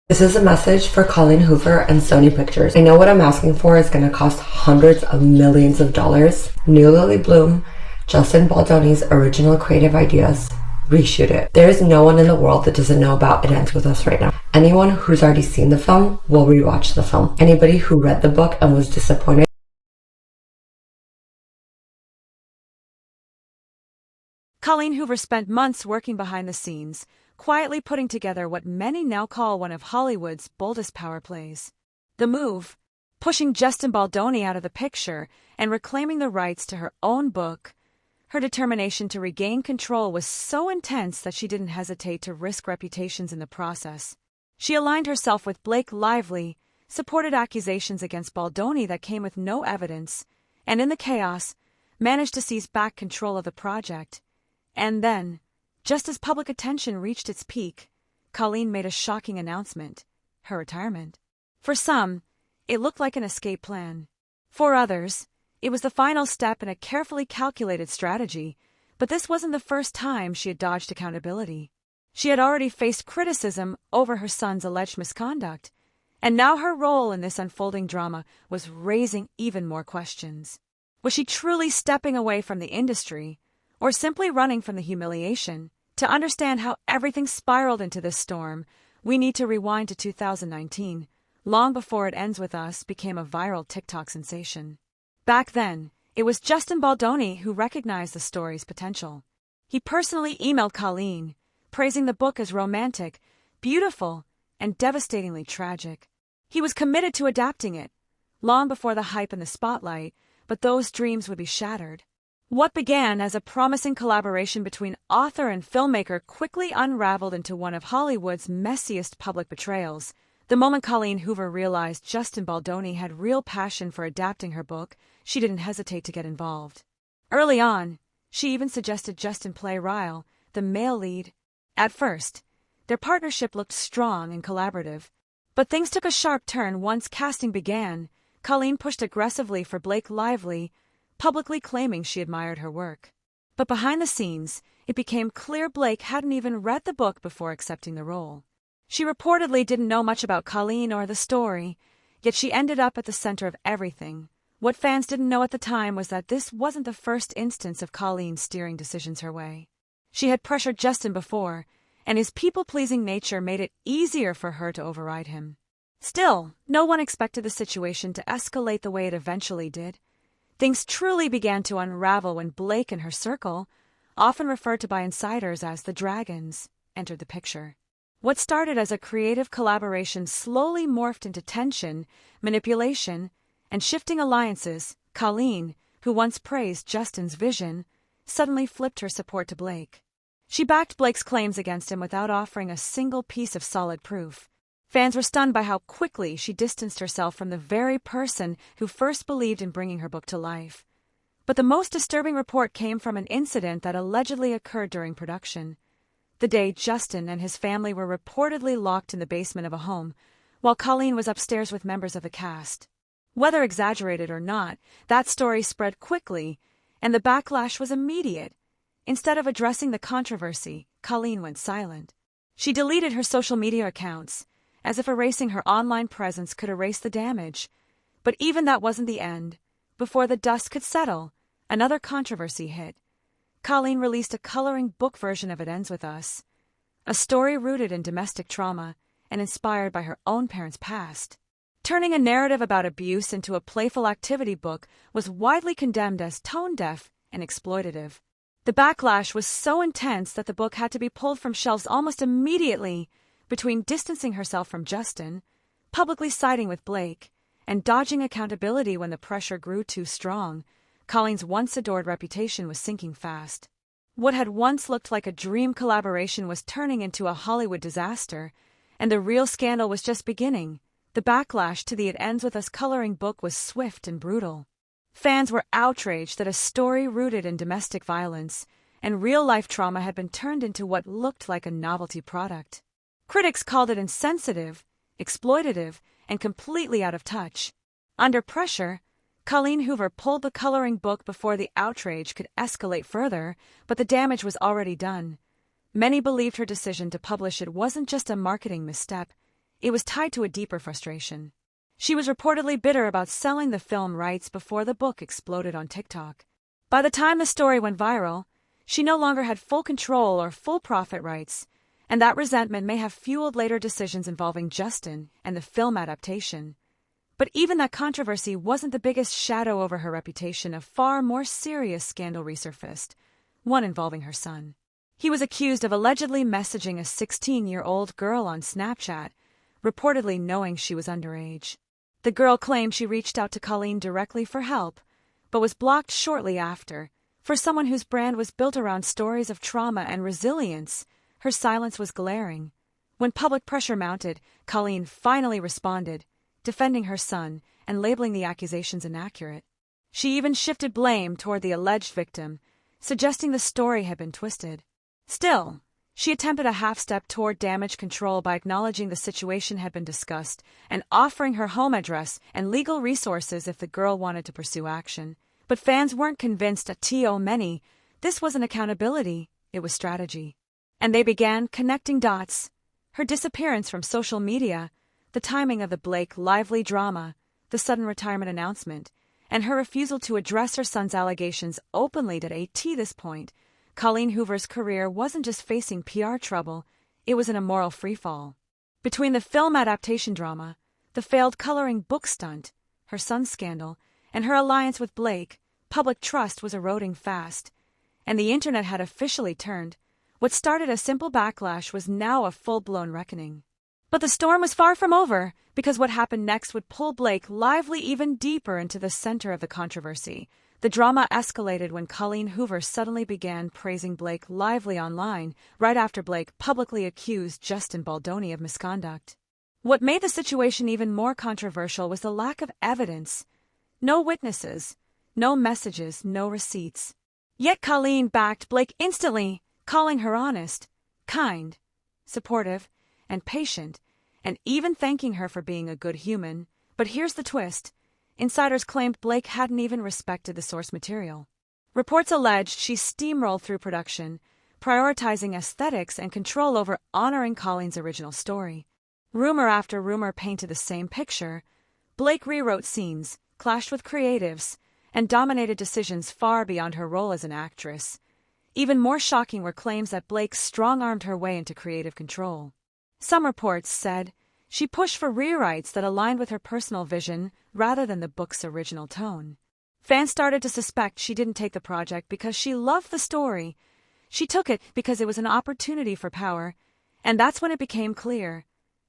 This is a message for Colleen Hoover and Sony Pictures. I know what I'm asking for is going to cost hundreds of millions of dollars. New Lily Bloom, Justin Baldoni's original creative ideas. Reshoot it. There is no one in the world that doesn't know about It Ends With Us right now. Anyone who's already seen the film will rewatch the film. Anybody who read the book and was disappointed. Colleen Hoover spent months working behind the scenes, quietly putting together what many now call one of Hollywood's boldest power plays. The move, pushing Justin Baldoni out of the picture and reclaiming the rights to her own book. Her determination to regain control was so intense that she didn't hesitate to risk reputations in the process. She aligned herself with Blake Lively, supported accusations against Baldoni that came with no evidence, and in the chaos, managed to seize back control of the project. And then, just as public attention reached its peak, Colleen made a shocking announcement: her retirement. For some, it looked like an escape plan. For others, it was the final step in a carefully calculated strategy, but this wasn't the first time she had dodged accountability. She had already faced criticism over her son's alleged misconduct, and now her role in this unfolding drama was raising even more questions. Was she truly stepping away from the industry, or simply running from the humiliation? To understand how everything spiraled into this storm, we need to rewind to 2019, long before It Ends With Us became a viral TikTok sensation. Back then, it was Justin Baldoni who recognized the story's potential. He personally emailed Colleen, praising the book as romantic, beautiful, and devastatingly tragic. He was committed to adapting it, long before the hype and the spotlight, but those dreams would be shattered. What began as a promising collaboration between author and filmmaker quickly unraveled into one of Hollywood's messiest public betrayals. The moment Colleen Hoover realized Justin Baldoni had real passion for adapting her book, she didn't hesitate to get involved. Early on, she even suggested Justin play Ryle, the male lead. At first, their partnership looked strong and collaborative, but things took a sharp turn once casting began. Colleen pushed aggressively for Blake Lively, publicly claiming she admired her work. But behind the scenes, it became clear Blake hadn't even read the book before accepting the role. She reportedly didn't know much about Colleen or the story, yet she ended up at the center of everything. What fans didn't know at the time was that this wasn't the first instance of Colleen steering decisions her way. She had pressured Justin before, and his people-pleasing nature made it easier for her to override him. Still, no one expected the situation to escalate the way it eventually did. Things truly began to unravel when Blake and her circle, often referred to by insiders as the Dragons, entered the picture. What started as a creative collaboration slowly morphed into tension, manipulation, and shifting alliances. Colleen, who once praised Justin's vision, suddenly flipped her support to Blake. She backed Blake's claims against him without offering a single piece of solid proof. Fans were stunned by how quickly she distanced herself from the very person who first believed in bringing her book to life. But the most disturbing report came from an incident that allegedly occurred during production. The day Justin and his family were reportedly locked in the basement of a home, while Colleen was upstairs with members of the cast. Whether exaggerated or not, that story spread quickly, and the backlash was immediate. Instead of addressing the controversy, Colleen went silent. She deleted her social media accounts, as if erasing her online presence could erase the damage. But even that wasn't the end. Before the dust could settle, another controversy hit. Colleen released a coloring book version of It Ends With Us, a story rooted in domestic trauma and inspired by her own parents' past. Turning a narrative about abuse into a playful activity book was widely condemned as tone-deaf and exploitative. The backlash was so intense that the book had to be pulled from shelves almost immediately. Between distancing herself from Justin, publicly siding with Blake, and dodging accountability when the pressure grew too strong, Colleen's once-adored reputation was sinking fast. What had once looked like a dream collaboration was turning into a Hollywood disaster, and the real scandal was just beginning. The backlash to the It Ends With Us coloring book was swift and brutal. Fans were outraged that a story rooted in domestic violence and real-life trauma had been turned into what looked like a novelty product. Critics called it insensitive, exploitative, and completely out of touch. Under pressure, Colleen Hoover pulled the coloring book before the outrage could escalate further, but the damage was already done. Many believed her decision to publish it wasn't just a marketing misstep, it was tied to a deeper frustration. She was reportedly bitter about selling the film rights before the book exploded on TikTok. By the time the story went viral, she no longer had full control or full profit rights, and that resentment may have fueled later decisions involving Justin and the film adaptation. But even that controversy wasn't the biggest shadow over her reputation. A far more serious scandal resurfaced, one involving her son. He was accused of allegedly messaging a 16-year-old girl on Snapchat, reportedly knowing she was underage. The girl claimed she reached out to Colleen directly for help, but was blocked shortly after. For someone whose brand was built around stories of trauma and resilience, her silence was glaring. When public pressure mounted, Colleen finally responded, defending her son and labeling the accusations inaccurate. She even shifted blame toward the alleged victim, suggesting the story had been twisted. Still, she attempted a half-step toward damage control by acknowledging the situation had been discussed and offering her home address and legal resources if the girl wanted to pursue action. But fans weren't convinced at too many. This wasn't accountability, it was strategy. And they began connecting dots. Her disappearance from social media, the timing of the Blake Lively drama, the sudden retirement announcement, and her refusal to address her son's allegations openly. At this point, Colleen Hoover's career wasn't just facing PR trouble, it was in a moral freefall. Between the film adaptation drama, the failed coloring book stunt, her son's scandal, and her alliance with Blake, public trust was eroding fast, and the internet had officially turned. What started a simple backlash was now a full-blown reckoning. But the storm was far from over, because what happened next would pull Blake Lively even deeper into the center of the controversy. The drama escalated when Colleen Hoover suddenly began praising Blake Lively online, right after Blake publicly accused Justin Baldoni of misconduct. What made the situation even more controversial was the lack of evidence. No witnesses, no messages, no receipts. Yet Colleen backed Blake instantly, calling her honest, kind, supportive, and patient, and even thanking her for being a good human. But here's the twist. Insiders claimed Blake hadn't even respected the source material. Reports alleged she steamrolled through production, prioritizing aesthetics and control over honoring Colleen's original story. Rumor after rumor painted the same picture. Blake rewrote scenes, clashed with creatives, and dominated decisions far beyond her role as an actress. Even more shocking were claims that Blake strong-armed her way into creative control. Some reports said she pushed for rewrites that aligned with her personal vision rather than the book's original tone. Fans started to suspect she didn't take the project because she loved the story. She took it because it was an opportunity for power, and that's when it became clear.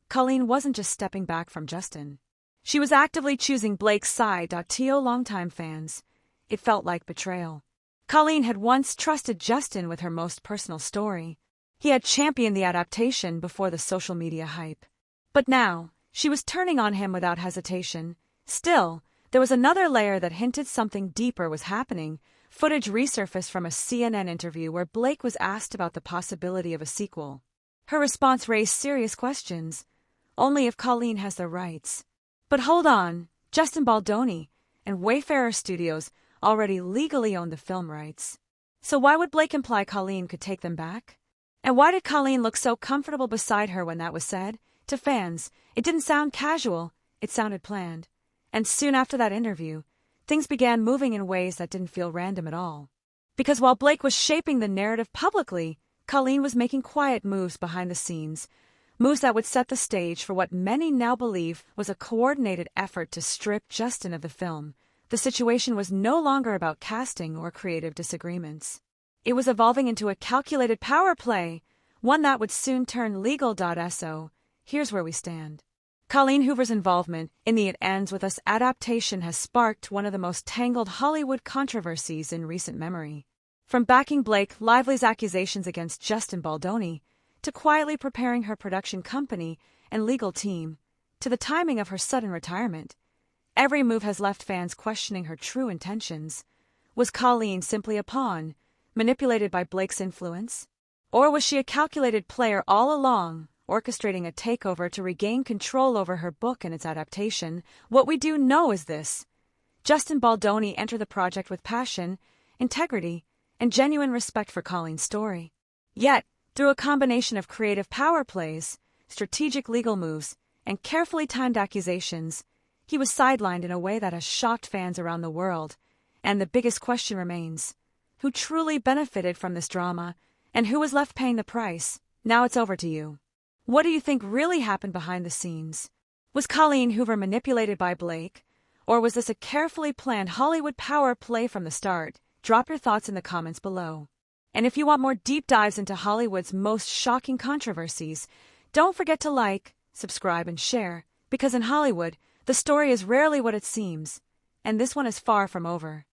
Colleen wasn't just stepping back from Justin. She was actively choosing Blake's side. Longtime fans. It felt like betrayal. Colleen had once trusted Justin with her most personal story. He had championed the adaptation before the social media hype. But now, she was turning on him without hesitation. Still, there was another layer that hinted something deeper was happening. Footage resurfaced from a CNN interview where Blake was asked about the possibility of a sequel. Her response raised serious questions. Only if Colleen has the rights. But hold on, Justin Baldoni and Wayfarer Studios already legally owned the film rights. So why would Blake imply Colleen could take them back? And why did Colleen look so comfortable beside her when that was said? To fans, it didn't sound casual, it sounded planned. And soon after that interview, things began moving in ways that didn't feel random at all. Because while Blake was shaping the narrative publicly, Colleen was making quiet moves behind the scenes, moves that would set the stage for what many now believe was a coordinated effort to strip Justin of the film. The situation was no longer about casting or creative disagreements. It was evolving into a calculated power play, one that would soon turn legal. So, here's where we stand. Colleen Hoover's involvement in the It Ends With Us adaptation has sparked one of the most tangled Hollywood controversies in recent memory. From backing Blake Lively's accusations against Justin Baldoni, to quietly preparing her production company and legal team, to the timing of her sudden retirement, every move has left fans questioning her true intentions. Was Colleen simply a pawn, manipulated by Blake's influence? Or was she a calculated player all along, orchestrating a takeover to regain control over her book and its adaptation? What we do know is this. Justin Baldoni entered the project with passion, integrity, and genuine respect for Colleen's story. Yet, through a combination of creative power plays, strategic legal moves, and carefully timed accusations, he was sidelined in a way that has shocked fans around the world. And the biggest question remains: who truly benefited from this drama, and who was left paying the price? Now it's over to you. What do you think really happened behind the scenes? Was Colleen Hoover manipulated by Blake? Or was this a carefully planned Hollywood power play from the start? Drop your thoughts in the comments below. And if you want more deep dives into Hollywood's most shocking controversies, don't forget to like, subscribe, and share, because in Hollywood, the story is rarely what it seems, and this one is far from over.